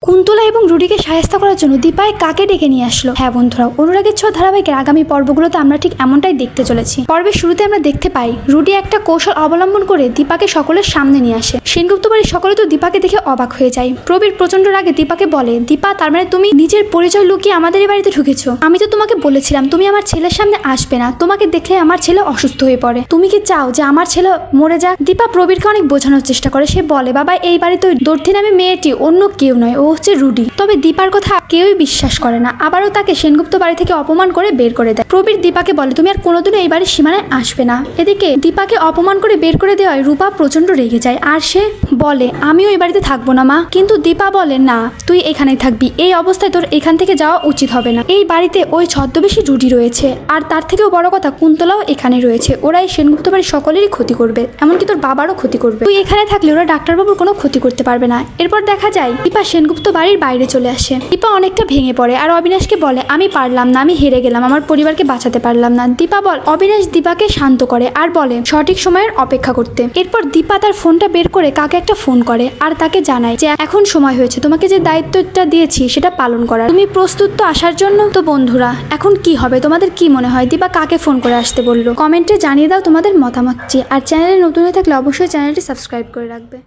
কুন্তলা এবং রুডিকে শায়েস্তা করার জন্য দীপায় কাকে ডেকে নিয়ে আসলো। হ্যাঁ বন্ধুরা, অনুরাগের ছোঁয়া ধারাবাহিকের আগামী পর্বগুলোতে আমরা ঠিক এমনটাই দেখতে চলেছি। পর্বের শুরুতে আমরা দেখতে পাই রুডি একটা কৌশল অবলম্বন করে দীপাকে সকলের সামনে নিয়ে আসে। সেনগুপ্ত বাড়ির সকলে তো দীপাকে দেখে অবাক হয়ে যায়। প্রবীর প্রচন্ড রাগে দীপাকে বলে, দীপা তার মানে তুমি নিজের পরিচয় লুকিয়ে আমাদের এই বাড়িতে ঢুকেছো। আমি তো তোমাকে বলেছিলাম তুমি আমার ছেলের সামনে আসবে না, তোমাকে দেখলে আমার ছেলে অসুস্থ হয়ে পড়ে। তুমি কি চাও যে আমার ছেলে মরে যাক? দীপা প্রবীরকে অনেক বোঝানোর চেষ্টা করে। সে বলে, বাবা এই বাড়িতে ওই দর্থি নামে মেয়েটি অন্য কেউ নয়, ও হচ্ছে রুডি। তবে দীপার কথা কেউই বিশ্বাস করে না। আবারও তাকে সেনগুপ্ত বাড়ি থেকে অপমান করে বের করে দেয়। প্রবীর দীপাকে বলে, তুমি আর কোনোদিনও এই বাড়ির সীমানায় আসবে না। এদিকে দীপাকে অপমান করে বের করে দেওয়ায় রূপা প্রচন্ড রেগে যায় আর সে বলে, আমিও এই বাড়িতে থাকবো না মা। কিন্তু দীপা বলে, না তুই এখানেই থাকবি, এই অবস্থায় তোর এখান থেকে যাওয়া উচিত হবে না। এই বাড়িতে ওই ছদ্মবেশী রুডি রয়েছে, আর তার থেকেও বড় কথা কুন্তলাও এখানে রয়েছে। ওরা এই সেনগুপ্ত বাড়ির সকলেরই ক্ষতি করবে, এমনকি তোর বাবারও ক্ষতি করবে। তুই এখানে থাকলে ওরা ডাক্তারবাবুর কোনো ক্ষতি করতে পারবে না। এরপর দেখা যায় দীপা সেনগুপ্ত বাড়ির বাইরে চলে আসে। দীপা অনেকটা ভেঙে পড়ে আর অবিনাশকে বলে, আমি পারলাম না, আমি হেরে গেলাম, আমার পরিবারকে বাঁচাতে পারলাম না। দীপা বল অবিনাশ দীপাকে শান্ত করে আর বলে সঠিক সময়ের অপেক্ষা করতে। এরপর দীপা তার ফোনটা বের করে কাকে একটা ফোন করে আর তাকে জানায় যে এখন সময় হয়েছে, তোমাকে যে দায়িত্বটা দিয়েছি সেটা পালন করার। তুমি প্রস্তুত তো আসার জন্য? তো বন্ধুরা এখন কি হবে, তোমাদের কি মনে হয় দীপা কাকে ফোন করে আসতে বললো? কমেন্টে জানিয়ে দাও তোমাদের মতামত। আর চ্যানেলে নতুন হয়ে থাকলে অবশ্যই চ্যানেলটি সাবস্ক্রাইব করে রাখবে।